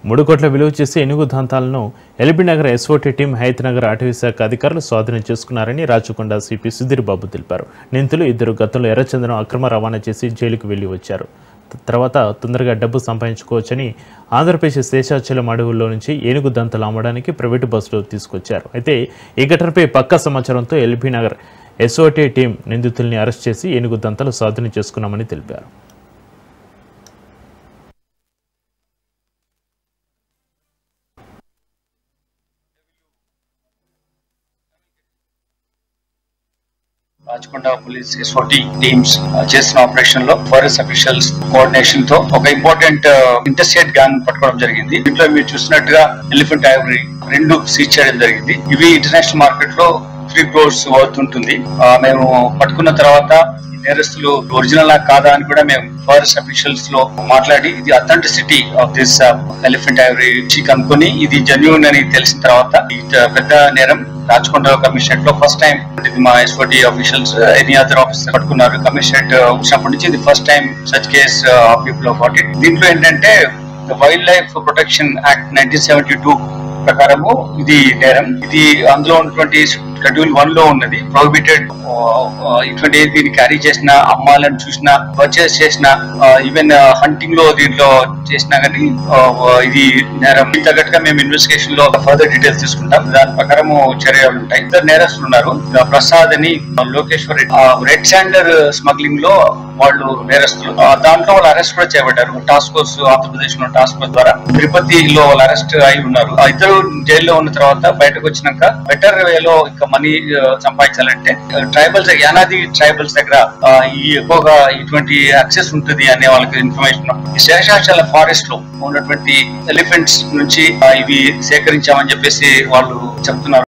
3 కోట్ల విలువ చేసే ఏనుగు దంతాలను ఎల్బీ నగర్ ఎస్ఓటీ టీం హైతనగర్ అటవీ శాఖ అధికారులు స్వాధీనం చేసుకున్నారని రాచకొండ సిపి సుధీర్ బాబు తెలిపారు. నిందితులు 2 గతంలో ఎర్రచందనం అక్రమ రవాణా చేసి జైలుకు వెళ్లి వచ్చారు. తర్వాత తొందరగా డబ్బు సంపాదించుకోవచ్చని ఆంధ్రప్రదేశ్ శేషాచలం అడవుల్లో నుంచి ఏనుగు దంతాలు అమ్మడానికి ప్రైవేటు బస్సులో తీసుకొచ్చారు. అయితే ఈ ఘటనపై పక్కా సమాచారంతో ఎల్బీ నగర్ ఎస్ఓటీ టీం నిందితుల్ని అరెస్ట్ చేసి ఏనుగు దంతాలు స్వాధీనం చేసుకున్నామని తెలిపారు. రాచకొండ పోలీస్ ఎస్ఓటీ టీమ్స్ చేసిన ఆపరేషన్ లో ఫారెస్ట్ అఫీషియల్స్ కోఆర్డినేషన్ తో ఒక ఇంపార్టెంట్ ఇంటర్స్టేట్ గ్యాంగ్ పట్టుకోవడం జరిగింది. దీంట్లో మీరు చూసినట్టుగా ఎలిఫెంట్ ఐవరీ 2 సీజ్ చేయడం జరిగింది. ఇవి ఇంటర్నేషనల్ మార్కెట్ లో 3 crores వర్త్ ఉంటుంది. మేము పట్టుకున్న తర్వాత నేరస్తులు ఒరిజినల్ కాదా అని కూడా మేము ఫారెస్ట్ అఫీషియల్స్ లో మాట్లాడి ఇది authenticity of this elephant Ivory కనుక్కొని ఇది జెన్యూన్ అని తెలిసిన తర్వాత పెద్ద నేరం రాచకొండ కమిషనరేట్ లో ఫస్ట్ టైం మా SOT officials any other officer పట్టుకున్నారు. కమిషనరేట్ వచ్చినప్పటి నుంచి ఇది first time such case people of got it. దీంట్లో ఏంటంటే వైల్డ్ లైఫ్ ప్రొటెక్షన్ యాక్ట్ 1972 ప్రకారము ఇది నేరం. ఇది అందులో ఉన్నటువంటి షెడ్యూల్ 1 లో ఉన్నది. ప్రొహిబిటెడ్ ఇటువంటి దీన్ని క్యారీ చేసిన, అమ్మాలని చూసినా, పర్చేస్ చేసిన, ఈవెన్ హంటింగ్ లో దీంట్లో చేసినా కానీ ఇది నేరం. తగ్గట్టుగా మేము ఇన్వెస్టిగేషన్ లో ఫర్దర్ డీటెయిల్స్ తీసుకుంటాం. దాని ప్రకారము చర్యలు ఉంటాయి. 2 నేరస్తులు ఉన్నారు. ప్రసాద్ అని, లోకేశ్వర్. రెడ్ శాండర్ స్మగ్లింగ్ లో వాళ్ళు నేరస్తులు. దాంట్లో వాళ్ళు అరెస్ట్ కూడా చేయబడ్డారు. టాస్క్ ఫోర్స్, ఆంధ్రప్రదేశ్ లో టాస్క్ ఫోర్స్ ద్వారా తిరుపతిలో వాళ్ళు అరెస్ట్ అయి ఉన్నారు. ఇద్దరు జైల్లో ఉన్న తర్వాత బయటకు వచ్చినాక బెటర్ వేలో ఇంకా మనీ సంపాదించాలంటే ట్రైబల్స్, యానాది ట్రైబల్స్ దగ్గర ఈ ఎక్కువగా ఇటువంటి యాక్సెస్ ఉంటుంది అనే వాళ్ళకి ఇన్ఫర్మేషన్. ఈ శేషాచల ఫారెస్ట్ లో ఉన్నటువంటి ఎలిఫెంట్స్ నుంచి ఇవి సేకరించామని చెప్పేసి వాళ్ళు చెప్తున్నారు.